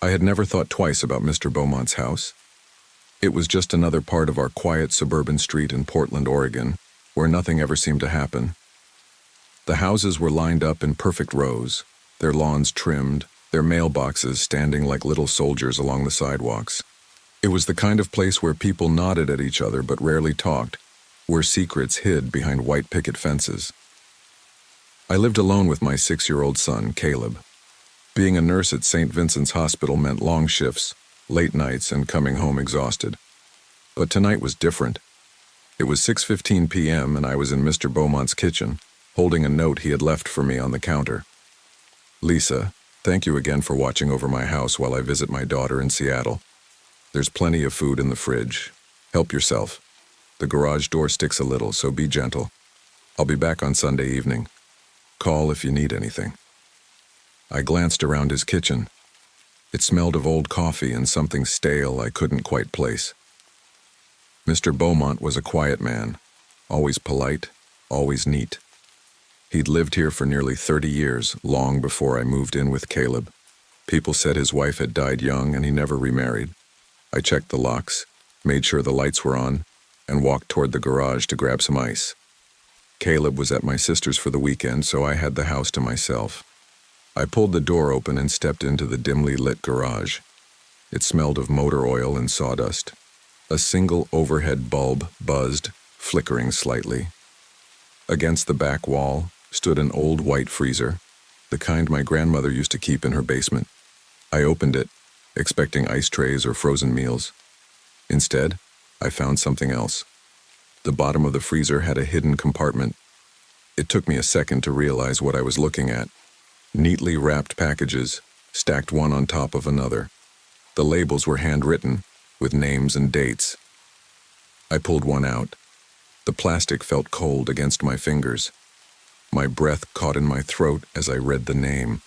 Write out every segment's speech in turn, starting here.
I had never thought twice about Mr. Beaumont's house. It was just another part of our quiet suburban street in Portland, Oregon, where nothing ever seemed to happen. The houses were lined up in perfect rows, their lawns trimmed, their mailboxes standing like little soldiers along the sidewalks. It was the kind of place where people nodded at each other but rarely talked, where secrets hid behind white picket fences. I lived alone with my 6-year-old son, Caleb. Being a nurse at St. Vincent's Hospital meant long shifts, late nights, and coming home exhausted. But tonight was different. It was 6:15 p.m. and I was in Mr. Beaumont's kitchen, holding a note he had left for me on the counter. "Lisa, thank you again for watching over my house while I visit my daughter in Seattle. There's plenty of food in the fridge. Help yourself. The garage door sticks a little, so be gentle. I'll be back on Sunday evening. Call if you need anything." I glanced around his kitchen. It smelled of old coffee and something stale I couldn't quite place. Mr. Beaumont was a quiet man, always polite, always neat. He'd lived here for nearly 30 years, long before I moved in with Caleb. People said his wife had died young and he never remarried. I checked the locks, made sure the lights were on, and walked toward the garage to grab some ice. Caleb was at my sister's for the weekend, so I had the house to myself. I pulled the door open and stepped into the dimly lit garage. It smelled of motor oil and sawdust. A single overhead bulb buzzed, flickering slightly. Against the back wall stood an old white freezer, the kind my grandmother used to keep in her basement. I opened it, expecting ice trays or frozen meals. Instead, I found something else. The bottom of the freezer had a hidden compartment. It took me a second to realize what I was looking at. Neatly wrapped packages, stacked one on top of another. The labels were handwritten, with names and dates. I pulled one out. The plastic felt cold against my fingers. My breath caught in my throat as I read the name.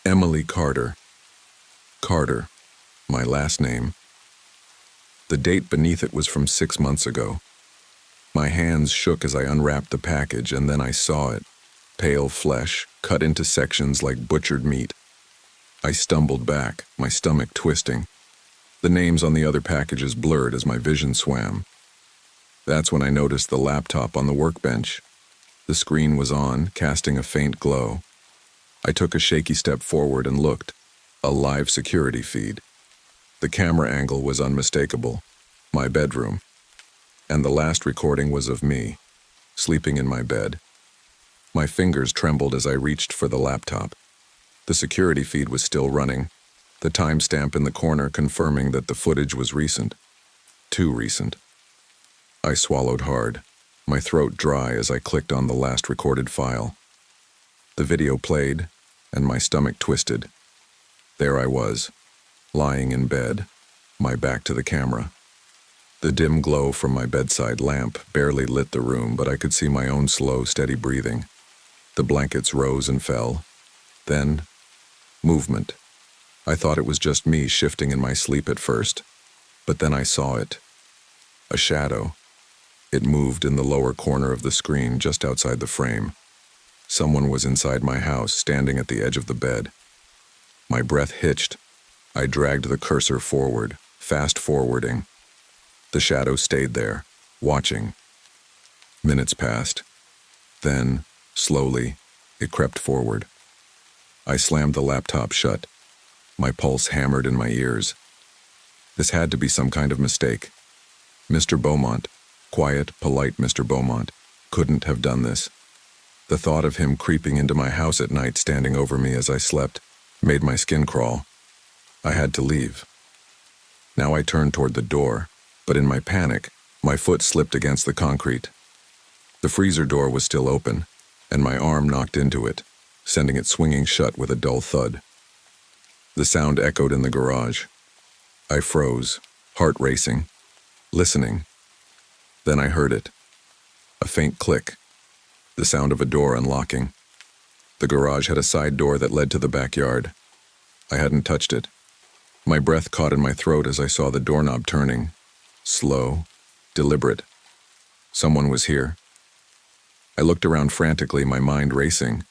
Emily Carter. Carter, my last name. The date beneath it was from 6 months ago. My hands shook as I unwrapped the package, and then I saw it. Pale flesh, cut into sections like butchered meat. I stumbled back, my stomach twisting. The names on the other packages blurred as my vision swam. That's when I noticed the laptop on the workbench. The screen was on, casting a faint glow. I took a shaky step forward and looked. A live security feed. The camera angle was unmistakable. My bedroom. And the last recording was of me, sleeping in my bed. My fingers trembled as I reached for the laptop. The security feed was still running, the timestamp in the corner confirming that the footage was recent. Too recent. I swallowed hard, my throat dry as I clicked on the last recorded file. The video played, and my stomach twisted. There I was, lying in bed, my back to the camera. The dim glow from my bedside lamp barely lit the room, but I could see my own slow, steady breathing. The blankets rose and fell. Then, movement. I thought it was just me shifting in my sleep at first, but then I saw it. A shadow. It moved in the lower corner of the screen just outside the frame. Someone was inside my house, standing at the edge of the bed. My breath hitched. I dragged the cursor forward, fast-forwarding. The shadow stayed there, watching. Minutes passed. Then, slowly, it crept forward. I slammed the laptop shut. My pulse hammered in my ears. This had to be some kind of mistake. Mr. Beaumont, quiet, polite Mr. Beaumont, couldn't have done this. The thought of him creeping into my house at night, standing over me as I slept, made my skin crawl. I had to leave. Now I turned toward the door, but in my panic, my foot slipped against the concrete. The freezer door was still open, and my arm knocked into it, sending it swinging shut with a dull thud. The sound echoed in the garage. I froze, heart racing, listening. Then I heard it. A faint click. The sound of a door unlocking. The garage had a side door that led to the backyard. I hadn't touched it. My breath caught in my throat as I saw the doorknob turning. Slow, deliberate. Someone was here. I looked around frantically, my mind racing.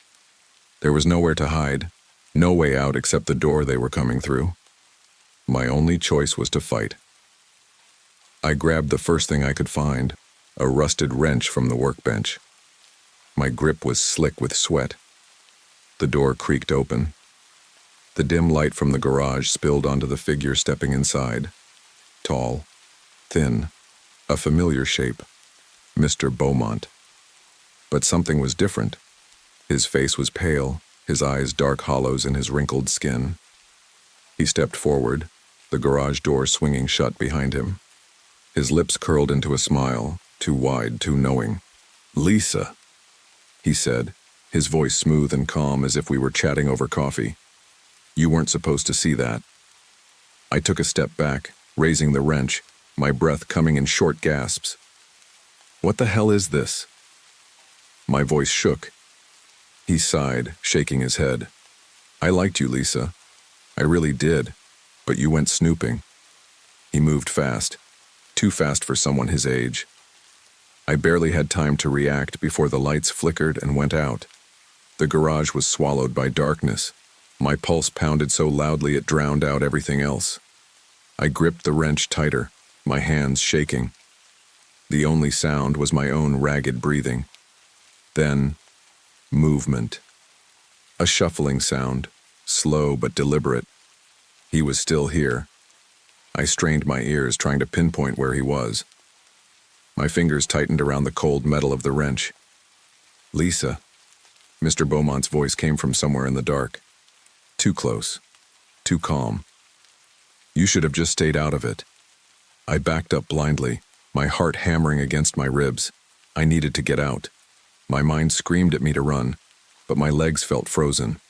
There was nowhere to hide, No way out except the door they were coming through. My only choice was to fight. I grabbed the first thing I could find, a rusted wrench from the workbench. My grip was slick with sweat. The door creaked open. The dim light from the garage spilled onto the figure stepping inside. Tall, thin, a familiar shape. Mr. Beaumont. But something was different. His face was pale, his eyes dark hollows in his wrinkled skin. He stepped forward, the garage door swinging shut behind him. His lips curled into a smile, too wide, too knowing. "Lisa," he said, his voice smooth and calm as if we were chatting over coffee. "You weren't supposed to see that." I took a step back, raising the wrench, my breath coming in short gasps. "What the hell is this?" My voice shook. He sighed, shaking his head. "I liked you, Lisa. I really did, but you went snooping." He moved fast, too fast for someone his age. I barely had time to react before the lights flickered and went out. The garage was swallowed by darkness. My pulse pounded so loudly it drowned out everything else. I gripped the wrench tighter, my hands shaking. The only sound was my own ragged breathing. Then, movement. A shuffling sound, slow but deliberate. He was still here. I strained my ears, trying to pinpoint where he was. My fingers tightened around the cold metal of the wrench. "Lisa." Mr. Beaumont's voice came from somewhere in the dark. Too close. Too calm. "You should have just stayed out of it." I backed up blindly, my heart hammering against my ribs. I needed to get out. My mind screamed at me to run, but my legs felt frozen.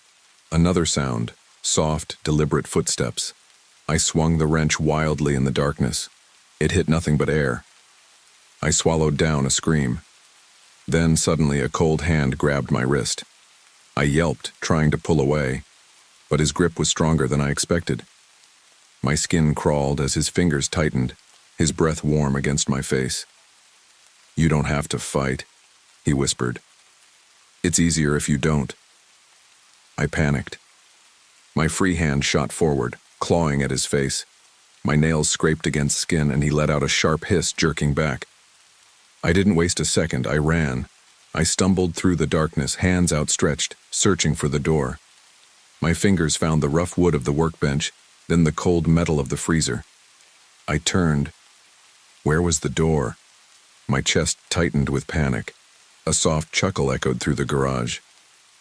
Another sound, soft, deliberate footsteps. I swung the wrench wildly in the darkness. It hit nothing but air. I swallowed down a scream. Then suddenly a cold hand grabbed my wrist. I yelped, trying to pull away, but his grip was stronger than I expected. My skin crawled as his fingers tightened, his breath warm against my face. "You don't have to fight," he whispered. "It's easier if you don't." I panicked. My free hand shot forward, clawing at his face. My nails scraped against skin and he let out a sharp hiss, jerking back. I didn't waste a second, I ran. I stumbled through the darkness, hands outstretched, searching for the door. My fingers found the rough wood of the workbench, then the cold metal of the freezer. I turned. Where was the door? My chest tightened with panic. A soft chuckle echoed through the garage.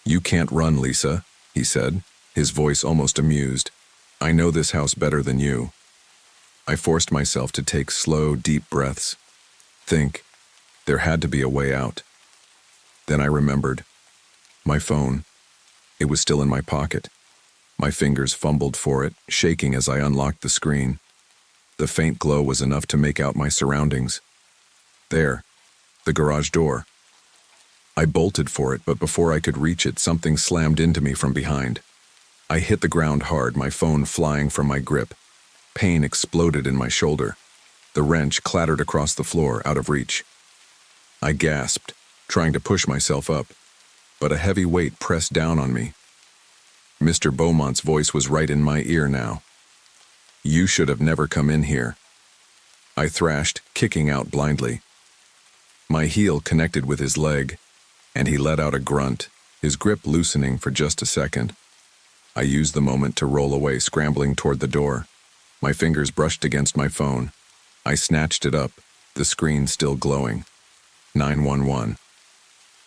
"You can't run, Lisa," he said, his voice almost amused. "I know this house better than you." I forced myself to take slow, deep breaths. Think. There had to be a way out. Then I remembered. My phone. It was still in my pocket. My fingers fumbled for it, shaking as I unlocked the screen. The faint glow was enough to make out my surroundings. There. The garage door. I bolted for it, but before I could reach it, something slammed into me from behind. I hit the ground hard, my phone flying from my grip. Pain exploded in my shoulder. The wrench clattered across the floor, out of reach. I gasped, trying to push myself up, but a heavy weight pressed down on me. Mr. Beaumont's voice was right in my ear now. "You should have never come in here." I thrashed, kicking out blindly. My heel connected with his leg, and he let out a grunt, his grip loosening for just a second. I used the moment to roll away, scrambling toward the door. My fingers brushed against my phone. I snatched it up, the screen still glowing. 911.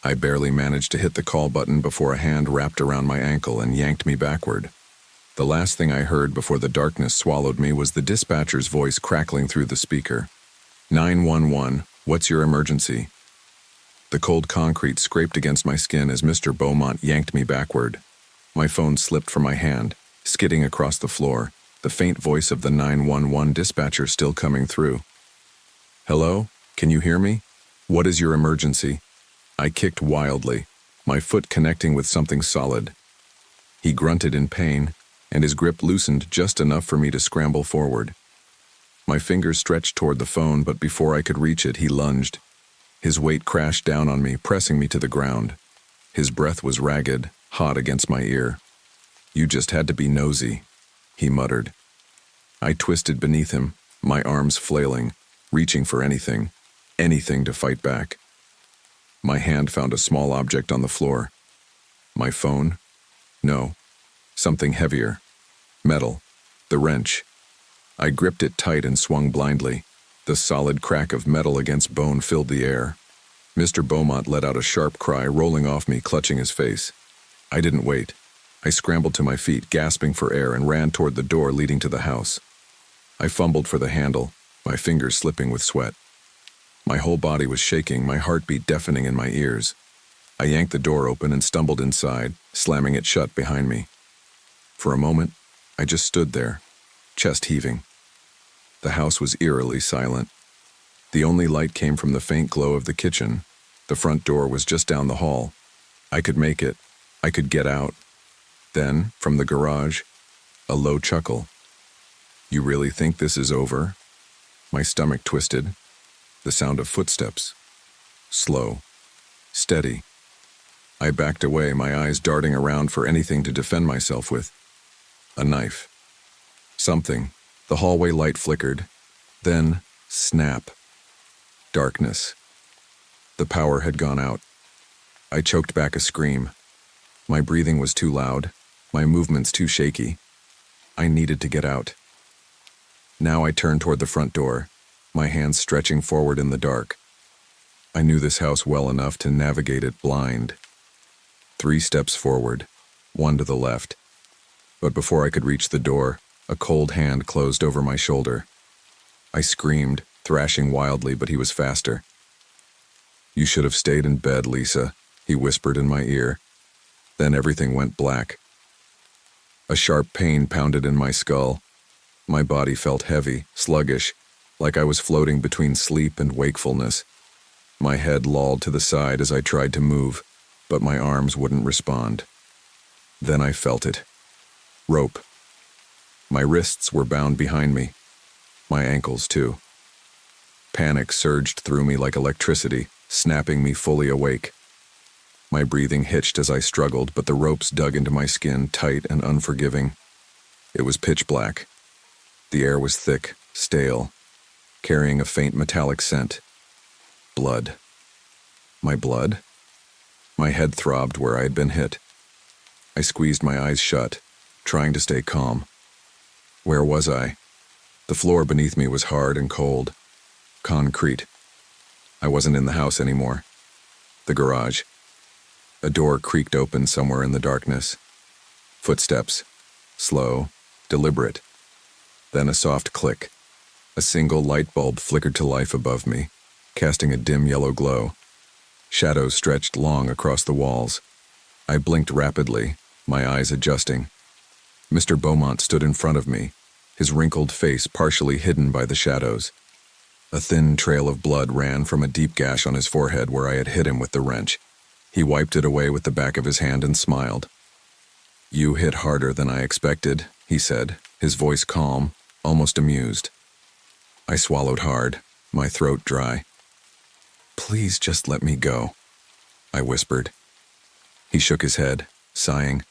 I barely managed to hit the call button before a hand wrapped around my ankle and yanked me backward. The last thing I heard before the darkness swallowed me was the dispatcher's voice crackling through the speaker. 911, what's your emergency? The cold concrete scraped against my skin as Mr. Beaumont yanked me backward. My phone slipped from my hand, skidding across the floor, the faint voice of the 911 dispatcher still coming through. "Hello? Can you hear me? What is your emergency?" I kicked wildly, my foot connecting with something solid. He grunted in pain, and his grip loosened just enough for me to scramble forward. My fingers stretched toward the phone, but before I could reach it, he lunged. His weight crashed down on me, pressing me to the ground. His breath was ragged, hot against my ear. "You just had to be nosy," he muttered. I twisted beneath him, my arms flailing, reaching for anything to fight back. My hand found a small object on the floor. My phone? No. Something heavier. Metal. The wrench. I gripped it tight and swung blindly. The solid crack of metal against bone filled the air. Mr. Beaumont let out a sharp cry, rolling off me, clutching his face. I didn't wait. I scrambled to my feet, gasping for air, and ran toward the door leading to the house. I fumbled for the handle, my fingers slipping with sweat. My whole body was shaking, my heartbeat deafening in my ears. I yanked the door open and stumbled inside, slamming it shut behind me. For a moment, I just stood there, chest heaving. The house was eerily silent. The only light came from the faint glow of the kitchen. The front door was just down the hall. I could make it. I could get out. Then, from the garage, a low chuckle. "You really think this is over?" My stomach twisted. The sound of footsteps. Slow. Steady. I backed away, my eyes darting around for anything to defend myself with. A knife. Something. The hallway light flickered. Then, snap. Darkness. The power had gone out. I choked back a scream. My breathing was too loud, my movements too shaky. I needed to get out. Now I turned toward the front door, my hands stretching forward in the dark. I knew this house well enough to navigate it blind. 3 steps forward, 1 to the left. But before I could reach the door, a cold hand closed over my shoulder. I screamed, thrashing wildly, but he was faster. "You should have stayed in bed, Lisa," he whispered in my ear. Then everything went black. A sharp pain pounded in my skull. My body felt heavy, sluggish, like I was floating between sleep and wakefulness. My head lolled to the side as I tried to move, but my arms wouldn't respond. Then I felt it. Rope. My wrists were bound behind me. My ankles, too. Panic surged through me like electricity, snapping me fully awake. My breathing hitched as I struggled, but the ropes dug into my skin, tight and unforgiving. It was pitch black. The air was thick, stale, carrying a faint metallic scent. Blood. My blood? My head throbbed where I had been hit. I squeezed my eyes shut, trying to stay calm. Where was I? The floor beneath me was hard and cold. Concrete. I wasn't in the house anymore. The garage. A door creaked open somewhere in the darkness. Footsteps. Slow, deliberate. Then a soft click. A single light bulb flickered to life above me, casting a dim yellow glow. Shadows stretched long across the walls. I blinked rapidly, my eyes adjusting. Mr. Beaumont stood in front of me, his wrinkled face partially hidden by the shadows. A thin trail of blood ran from a deep gash on his forehead where I had hit him with the wrench. He wiped it away with the back of his hand and smiled. "You hit harder than I expected," he said, his voice calm, almost amused. I swallowed hard, my throat dry. "Please just let me go," I whispered. He shook his head, sighing.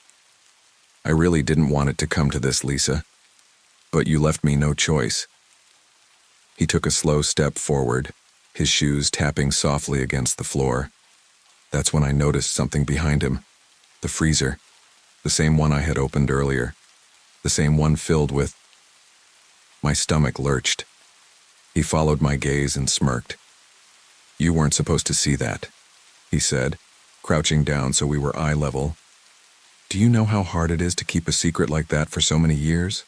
"I really didn't want it to come to this, Lisa. But you left me no choice." He took a slow step forward, his shoes tapping softly against the floor. That's when I noticed something behind him. The freezer. The same one I had opened earlier. The same one filled with... My stomach lurched. He followed my gaze and smirked. "You weren't supposed to see that," he said, crouching down so we were eye level. "Do you know how hard it is to keep a secret like that for so many years?"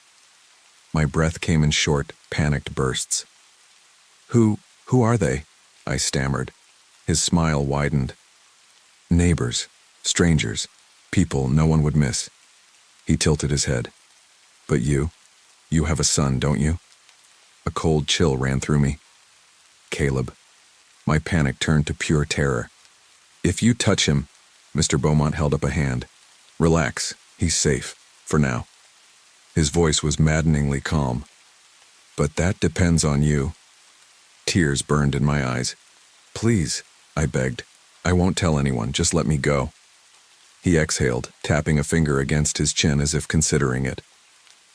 My breath came in short, panicked bursts. Who are they?" I stammered. His smile widened. "Neighbors, strangers, people no one would miss." He tilted his head. "But you have a son, don't you?" A cold chill ran through me. "Caleb." My panic turned to pure terror. "If you touch him..." Mr. Beaumont held up a hand. "Relax, he's safe, for now." His voice was maddeningly calm. "But that depends on you." Tears burned in my eyes. "Please," I begged. "I won't tell anyone, just let me go." He exhaled, tapping a finger against his chin as if considering it.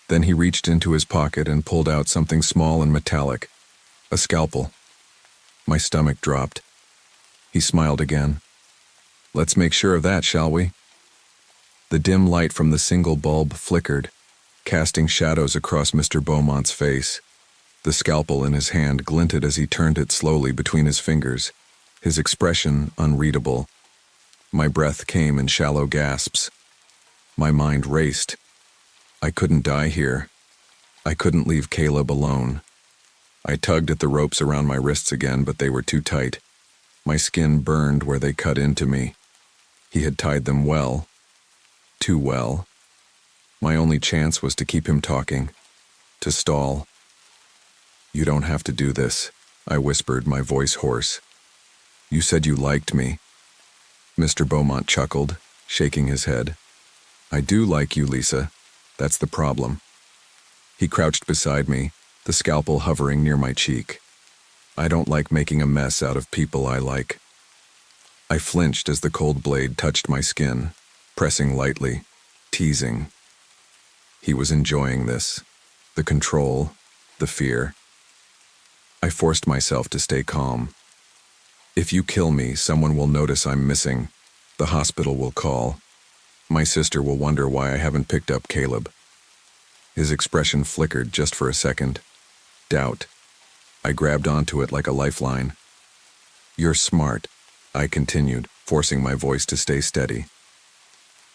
Then he reached into his pocket and pulled out something small and metallic. A scalpel. My stomach dropped. He smiled again. "Let's make sure of that, shall we?" The dim light from the single bulb flickered, casting shadows across Mr. Beaumont's face. The scalpel in his hand glinted as he turned it slowly between his fingers, his expression unreadable. My breath came in shallow gasps. My mind raced. I couldn't die here. I couldn't leave Caleb alone. I tugged at the ropes around my wrists again, but they were too tight. My skin burned where they cut into me. He had tied them well. Too well. My only chance was to keep him talking. To stall. "You don't have to do this," I whispered, my voice hoarse. "You said you liked me." Mr. Beaumont chuckled, shaking his head. "I do like you, Lisa. That's the problem." He crouched beside me, the scalpel hovering near my cheek. "I don't like making a mess out of people I like." I flinched as the cold blade touched my skin, pressing lightly, teasing. He was enjoying this, the control, the fear. I forced myself to stay calm. "If you kill me, someone will notice I'm missing. The hospital will call. My sister will wonder why I haven't picked up Caleb." His expression flickered just for a second. Doubt. I grabbed onto it like a lifeline. "You're smart," I continued, forcing my voice to stay steady.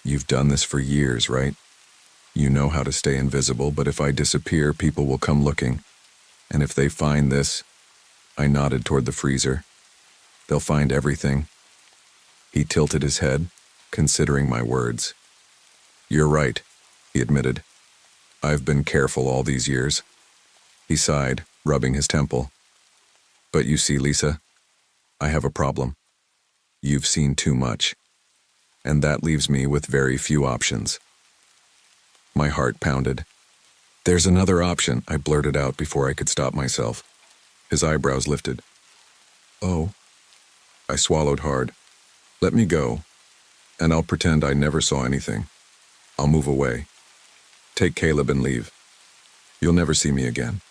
"You've done this for years, right? You know how to stay invisible, but if I disappear, people will come looking. And if they find this," I nodded toward the freezer, "they'll find everything." He tilted his head, considering my words. "You're right," he admitted. "I've been careful all these years." He sighed, rubbing his temple. "But you see, Lisa, I have a problem. You've seen too much. And that leaves me with very few options." My heart pounded. "There's another option," I blurted out before I could stop myself. His eyebrows lifted. "Oh." I swallowed hard. "Let me go, and I'll pretend I never saw anything. I'll move away. Take Caleb and leave. You'll never see me again."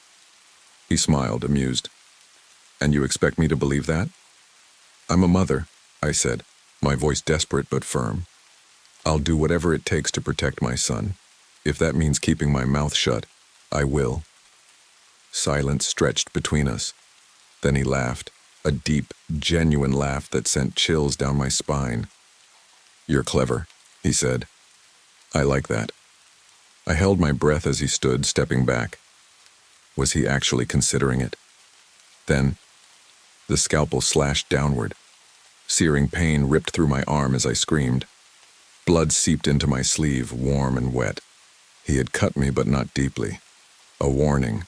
He smiled, amused. "And you expect me to believe that?" "I'm a mother," I said, my voice desperate but firm. "I'll do whatever it takes to protect my son. If that means keeping my mouth shut, I will." Silence stretched between us. Then he laughed, a deep, genuine laugh that sent chills down my spine. "You're clever," he said. "I like that." I held my breath as he stood, stepping back. Was he actually considering it? Then, the scalpel slashed downward. Searing pain ripped through my arm as I screamed. Blood seeped into my sleeve, warm and wet. He had cut me, but not deeply. A warning.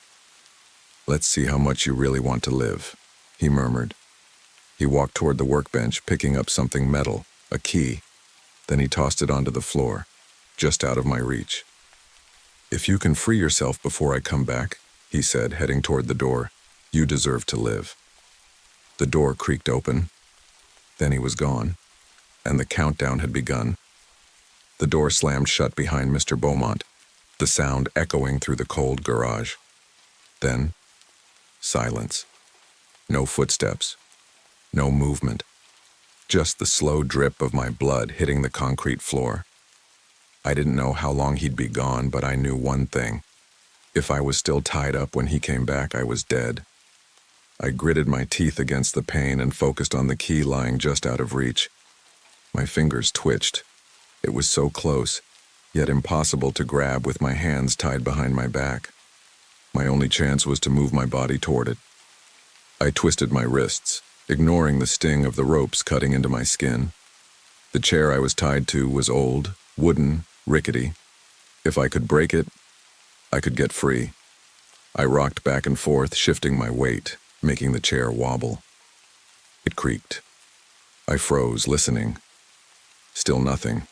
"Let's see how much you really want to live," he murmured. He walked toward the workbench, picking up something metal, a key. Then he tossed it onto the floor, just out of my reach. "If you can free yourself before I come back," he said, heading toward the door, "you deserve to live." The door creaked open. Then he was gone, and the countdown had begun. The door slammed shut behind Mr. Beaumont, the sound echoing through the cold garage. Then, silence. No footsteps. No movement. Just the slow drip of my blood hitting the concrete floor. I didn't know how long he'd be gone, but I knew one thing. If I was still tied up when he came back, I was dead. I gritted my teeth against the pain and focused on the key lying just out of reach. My fingers twitched. It was so close, yet impossible to grab with my hands tied behind my back. My only chance was to move my body toward it. I twisted my wrists, ignoring the sting of the ropes cutting into my skin. The chair I was tied to was old, wooden, rickety. If I could break it, I could get free. I rocked back and forth, shifting my weight, making the chair wobble. It creaked. I froze, listening. Still nothing.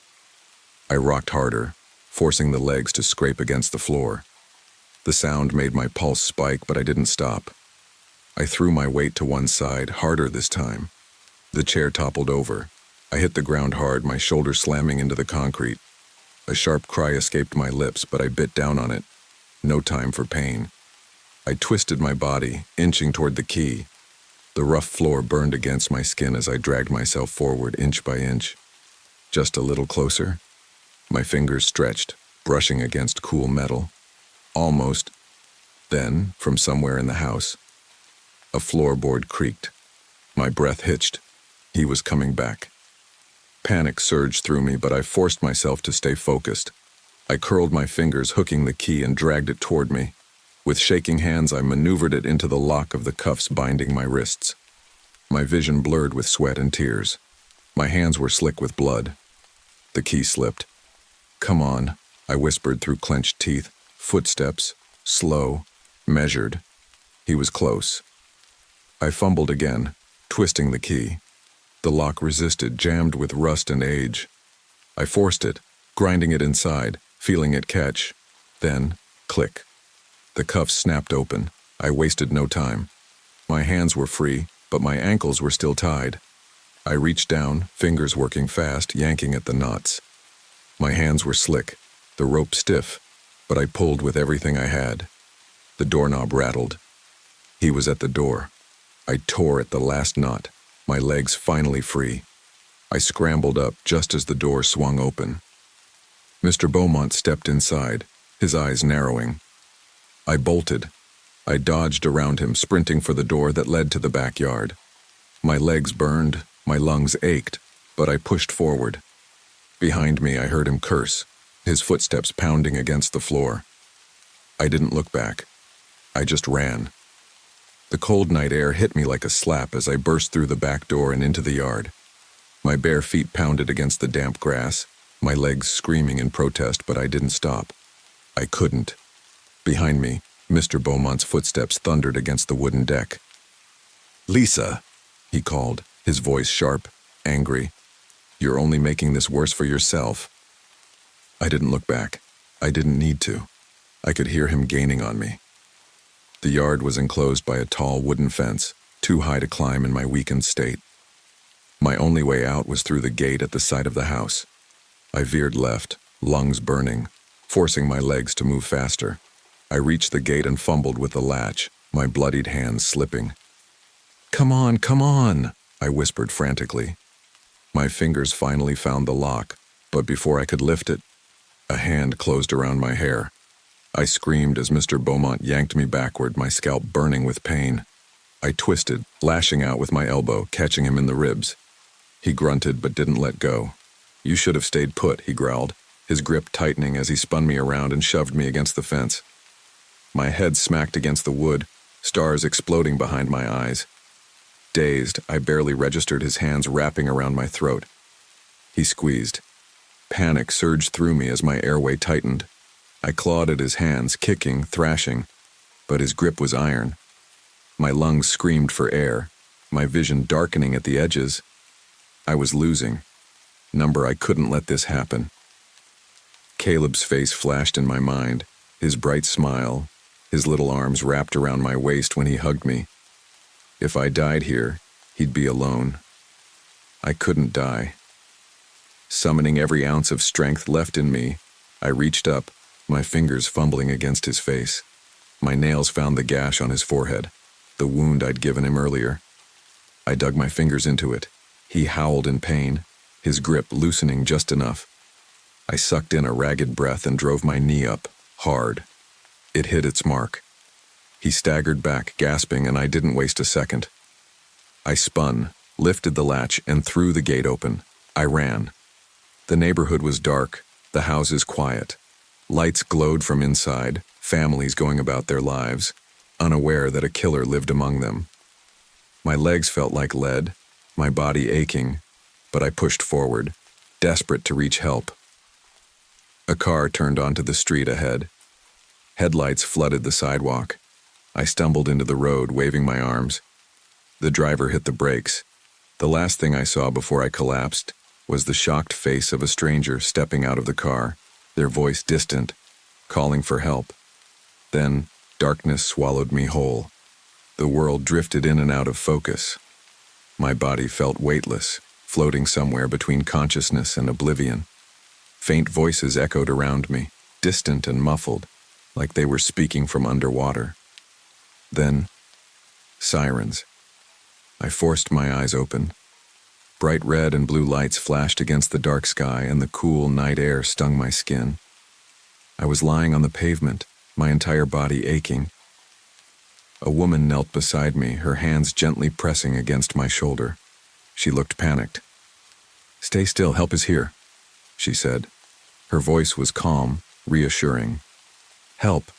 I rocked harder, forcing the legs to scrape against the floor. The sound made my pulse spike, but I didn't stop. I threw my weight to one side, harder this time. The chair toppled over. I hit the ground hard, my shoulder slamming into the concrete. A sharp cry escaped my lips, but I bit down on it. No time for pain. I twisted my body, inching toward the key. The rough floor burned against my skin as I dragged myself forward inch by inch. Just a little closer. My fingers stretched, brushing against cool metal. Almost. Then, from somewhere in the house, a floorboard creaked. My breath hitched. He was coming back. Panic surged through me, but I forced myself to stay focused. I curled my fingers, hooking the key, and dragged it toward me. With shaking hands, I maneuvered it into the lock of the cuffs binding my wrists. My vision blurred with sweat and tears. My hands were slick with blood. The key slipped. "Come on," I whispered through clenched teeth. Footsteps, slow, measured. He was close. I fumbled again, twisting the key. The lock resisted, jammed with rust and age. I forced it, grinding it inside, feeling it catch. Then, click. The cuffs snapped open. I wasted no time. My hands were free, but my ankles were still tied. I reached down, fingers working fast, yanking at the knots. My hands were slick, the rope stiff, but I pulled with everything I had. The doorknob rattled. He was at the door. I tore at the last knot, my legs finally free. I scrambled up just as the door swung open. Mr. Beaumont stepped inside, his eyes narrowing. I bolted. I dodged around him, sprinting for the door that led to the backyard. My legs burned, my lungs ached, but I pushed forward. Behind me, I heard him curse, his footsteps pounding against the floor. I didn't look back. I just ran. The cold night air hit me like a slap as I burst through the back door and into the yard. My bare feet pounded against the damp grass, my legs screaming in protest, but I didn't stop. I couldn't. Behind me, Mr. Beaumont's footsteps thundered against the wooden deck. "Lisa," he called, his voice sharp, angry. "You're only making this worse for yourself." I didn't look back. I didn't need to. I could hear him gaining on me. The yard was enclosed by a tall wooden fence, too high to climb in my weakened state. My only way out was through the gate at the side of the house. I veered left, lungs burning, forcing my legs to move faster. I reached the gate and fumbled with the latch, my bloodied hands slipping. Come on," I whispered frantically. My fingers finally found the lock, but before I could lift it, a hand closed around my hair. I screamed as Mr. Beaumont yanked me backward, my scalp burning with pain. I twisted, lashing out with my elbow, catching him in the ribs. He grunted but didn't let go. "You should have stayed put," he growled, his grip tightening as he spun me around and shoved me against the fence. My head smacked against the wood, stars exploding behind my eyes. Dazed, I barely registered his hands wrapping around my throat. He squeezed. Panic surged through me as my airway tightened. I clawed at his hands, kicking, thrashing, but his grip was iron. My lungs screamed for air, my vision darkening at the edges. I was losing. Number, I couldn't let this happen. Caleb's face flashed in my mind, his bright smile, his little arms wrapped around my waist when he hugged me. If I died here, he'd be alone. I couldn't die. Summoning every ounce of strength left in me, I reached up, my fingers fumbling against his face. My nails found the gash on his forehead, the wound I'd given him earlier. I dug my fingers into it. He howled in pain, his grip loosening just enough. I sucked in a ragged breath and drove my knee up, hard. It hit its mark. He staggered back, gasping, and I didn't waste a second. I spun, lifted the latch, and threw the gate open. I ran. The neighborhood was dark, the houses quiet. Lights glowed from inside, families going about their lives, unaware that a killer lived among them. My legs felt like lead, my body aching, but I pushed forward, desperate to reach help. A car turned onto the street ahead. Headlights flooded the sidewalk. I stumbled into the road, waving my arms. The driver hit the brakes. The last thing I saw before I collapsed was the shocked face of a stranger stepping out of the car, their voice distant, calling for help. Then, darkness swallowed me whole. The world drifted in and out of focus. My body felt weightless, floating somewhere between consciousness and oblivion. Faint voices echoed around me, distant and muffled, like they were speaking from underwater. Then, sirens. I forced my eyes open. Bright red and blue lights flashed against the dark sky, and the cool night air stung my skin. I was lying on the pavement, my entire body aching. A woman knelt beside me, her hands gently pressing against my shoulder. She looked panicked. "Stay still, help is here," she said. Her voice was calm, reassuring. "Help."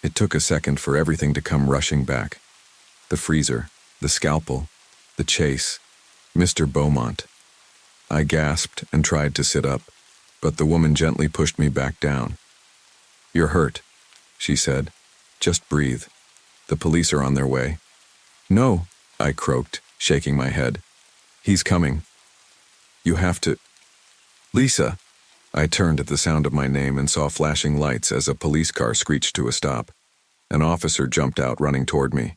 It took a second for everything to come rushing back. The freezer, the scalpel, the chase, Mr. Beaumont. I gasped and tried to sit up, but the woman gently pushed me back down. "You're hurt," she said. "Just breathe. The police are on their way." "No," I croaked, shaking my head. "He's coming. You have to—" "Lisa!" I turned at the sound of my name and saw flashing lights as a police car screeched to a stop. An officer jumped out, running toward me.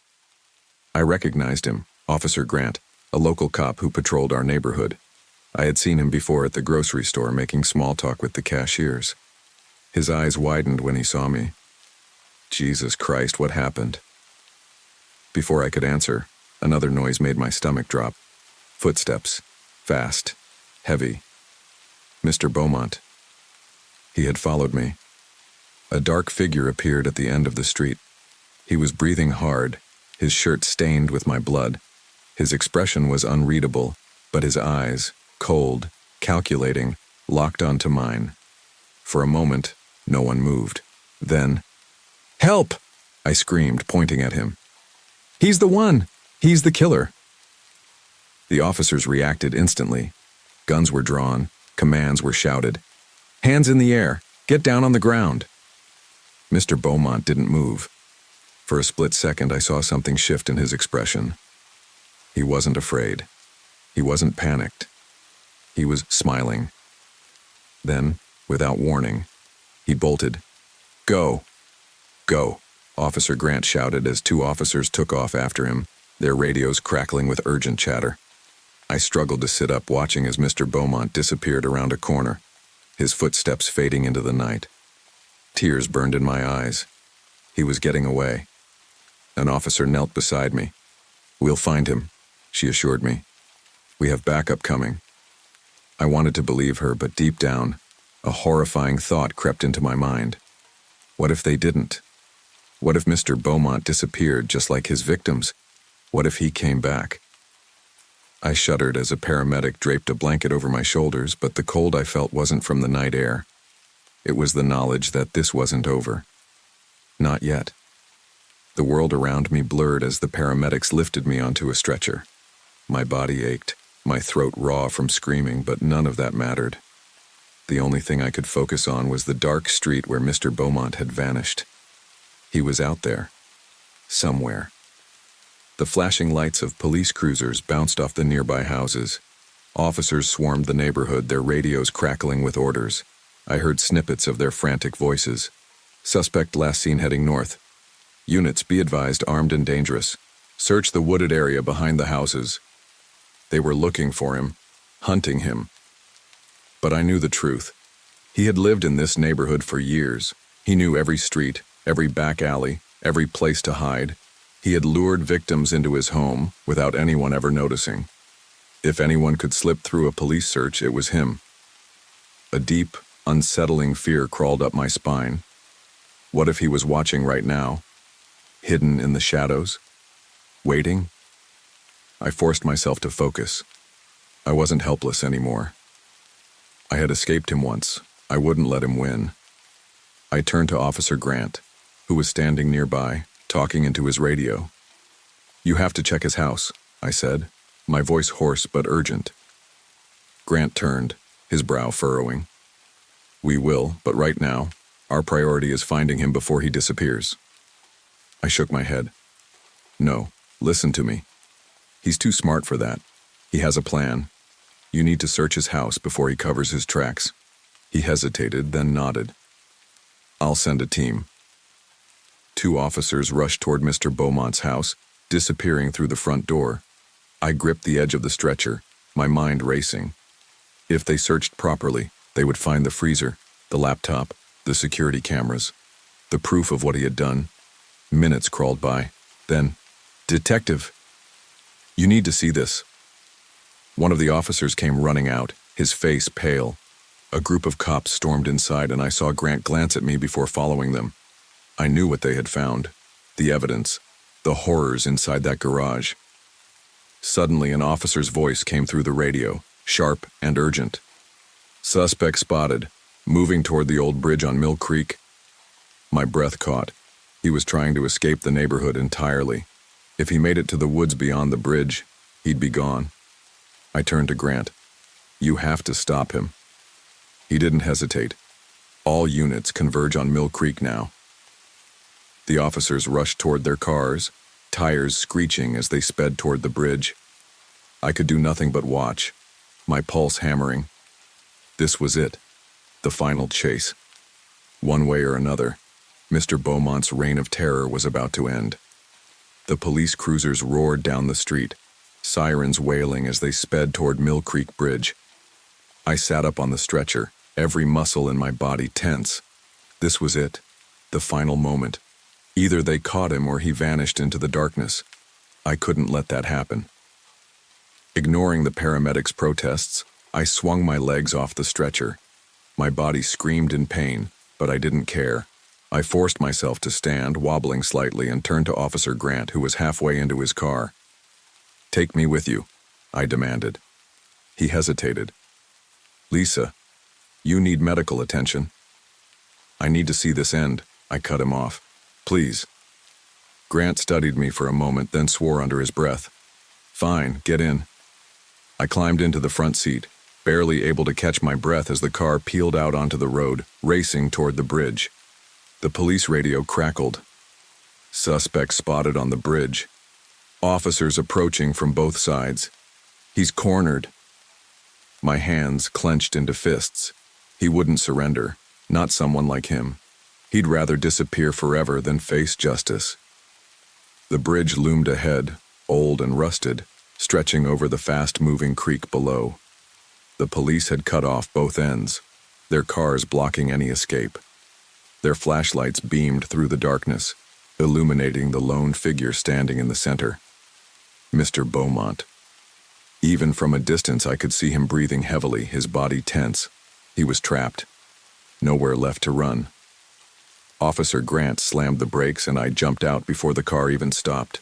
I recognized him, Officer Grant, a local cop who patrolled our neighborhood. I had seen him before at the grocery store making small talk with the cashiers. His eyes widened when he saw me. Jesus Christ, what happened? Before I could answer, another noise made my stomach drop. Footsteps. Fast. Heavy. Mr. Beaumont. He had followed me. A dark figure appeared at the end of the street. He was breathing hard, his shirt stained with my blood. His expression was unreadable, but his eyes, cold, calculating, locked onto mine. For a moment, no one moved. Then, "Help!" I screamed, pointing at him. "He's the one! He's the killer!" The officers reacted instantly. Guns were drawn, commands were shouted. "Hands in the air! Get down on the ground!" Mr. Beaumont didn't move. For a split second, I saw something shift in his expression. He wasn't afraid. He wasn't panicked. He was smiling. Then, without warning, he bolted. "Go! Go!" Officer Grant shouted as two officers took off after him, their radios crackling with urgent chatter. I struggled to sit up, watching as Mr. Beaumont disappeared around a corner, his footsteps fading into the night. Tears burned in my eyes. He was getting away. An officer knelt beside me. "We'll find him," she assured me. "We have backup coming." I wanted to believe her, but deep down, a horrifying thought crept into my mind. What if they didn't? What if Mr. Beaumont disappeared just like his victims? What if he came back? I shuddered as a paramedic draped a blanket over my shoulders, but the cold I felt wasn't from the night air. It was the knowledge that this wasn't over. Not yet. The world around me blurred as the paramedics lifted me onto a stretcher. My body ached, my throat raw from screaming, but none of that mattered. The only thing I could focus on was the dark street where Mr. Beaumont had vanished. He was out there. Somewhere. The flashing lights of police cruisers bounced off the nearby houses. Officers swarmed the neighborhood, their radios crackling with orders. I heard snippets of their frantic voices. "Suspect last seen heading north. Units, be advised, armed and dangerous. Search the wooded area behind the houses." They were looking for him, hunting him. But I knew the truth. He had lived in this neighborhood for years. He knew every street, every back alley, every place to hide. He had lured victims into his home without anyone ever noticing. If anyone could slip through a police search, it was him. A deep, unsettling fear crawled up my spine. What if he was watching right now? Hidden in the shadows? Waiting? I forced myself to focus. I wasn't helpless anymore. I had escaped him once. I wouldn't let him win. I turned to Officer Grant, who was standing nearby, talking into his radio. "You have to check his house," I said, my voice hoarse but urgent. Grant turned, his brow furrowing. "We will, but right now, our priority is finding him before he disappears." I shook my head. "No, listen to me. He's too smart for that. He has a plan. You need to search his house before he covers his tracks." He hesitated, then nodded. "I'll send a team." Two officers rushed toward Mr. Beaumont's house, disappearing through the front door. I gripped the edge of the stretcher, my mind racing. If they searched properly, they would find the freezer, the laptop, the security cameras, the proof of what he had done. Minutes crawled by. Then, "Detective, you need to see this." One of the officers came running out, his face pale. A group of cops stormed inside, and I saw Grant glance at me before following them. I knew what they had found. The evidence. The horrors inside that garage. Suddenly, an officer's voice came through the radio, sharp and urgent. "Suspect spotted, moving toward the old bridge on Mill Creek." My breath caught. He was trying to escape the neighborhood entirely. If he made it to the woods beyond the bridge, he'd be gone. I turned to Grant. "You have to stop him." He didn't hesitate. "All units converge on Mill Creek now." The officers rushed toward their cars, tires screeching as they sped toward the bridge. I could do nothing but watch, my pulse hammering. This was it, the final chase. One way or another, Mr. Beaumont's reign of terror was about to end. The police cruisers roared down the street, sirens wailing as they sped toward Mill Creek Bridge. I sat up on the stretcher, every muscle in my body tense. This was it, the final moment. Either they caught him or he vanished into the darkness. I couldn't let that happen. Ignoring the paramedics' protests, I swung my legs off the stretcher. My body screamed in pain, but I didn't care. I forced myself to stand, wobbling slightly, and turned to Officer Grant, who was halfway into his car. "Take me with you," I demanded. He hesitated. "Lisa, you need medical attention." "I need to see this end," I cut him off. "Please." Grant studied me for a moment, then swore under his breath. "Fine, get in." I climbed into the front seat, barely able to catch my breath as the car peeled out onto the road, racing toward the bridge. The police radio crackled. "Suspect spotted on the bridge. Officers approaching from both sides. He's cornered." My hands clenched into fists. He wouldn't surrender, not someone like him. He'd rather disappear forever than face justice. The bridge loomed ahead, old and rusted, stretching over the fast-moving creek below. The police had cut off both ends, their cars blocking any escape. Their flashlights beamed through the darkness, illuminating the lone figure standing in the center. Mr. Beaumont. Even from a distance, I could see him breathing heavily, his body tense. He was trapped. Nowhere left to run. Officer Grant slammed the brakes, and I jumped out before the car even stopped.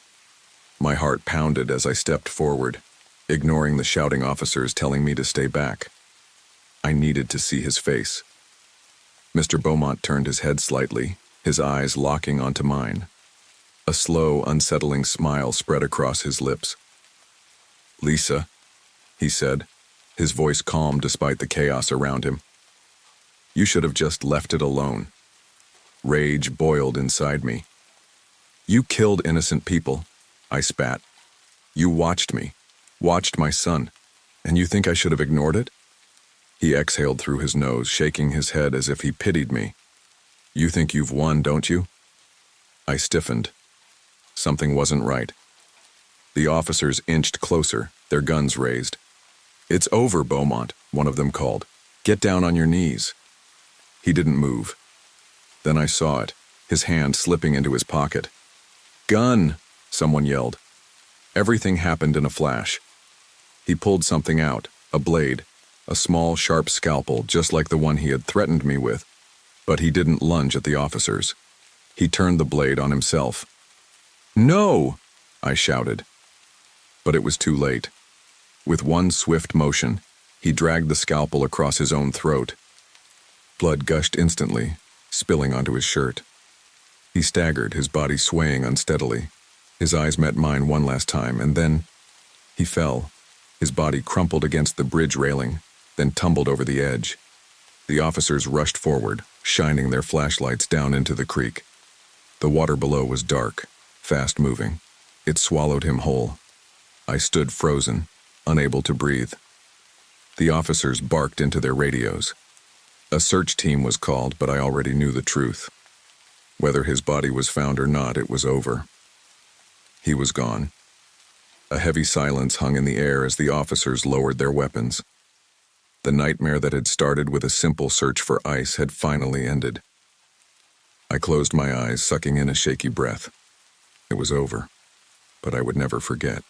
My heart pounded as I stepped forward, ignoring the shouting officers telling me to stay back. I needed to see his face. Mr. Beaumont turned his head slightly, his eyes locking onto mine. A slow, unsettling smile spread across his lips. "Lisa," he said, his voice calm despite the chaos around him. "You should have just left it alone." Rage boiled inside me. "You killed innocent people," I spat. "You watched me, watched my son, and you think I should have ignored it?" He exhaled through his nose, shaking his head as if he pitied me. "You think you've won, don't you?" I stiffened. Something wasn't right. The officers inched closer, their guns raised. "It's over, Beaumont," one of them called. "Get down on your knees." He didn't move. Then I saw it, his hand slipping into his pocket. "Gun!" someone yelled. Everything happened in a flash. He pulled something out, a blade, a small, sharp scalpel just like the one he had threatened me with. But he didn't lunge at the officers. He turned the blade on himself. "No!" I shouted. But it was too late. With one swift motion, he dragged the scalpel across his own throat. Blood gushed instantly, spilling onto his shirt. He staggered, his body swaying unsteadily. His eyes met mine one last time, and then he fell. His body crumpled against the bridge railing, then tumbled over the edge. The officers rushed forward, shining their flashlights down into the creek. The water below was dark, fast-moving. It swallowed him whole. I stood frozen, unable to breathe. The officers barked into their radios. A search team was called, but I already knew the truth. Whether his body was found or not, it was over. He was gone. A heavy silence hung in the air as the officers lowered their weapons. The nightmare that had started with a simple search for ice had finally ended. I closed my eyes, sucking in a shaky breath. It was over, but I would never forget.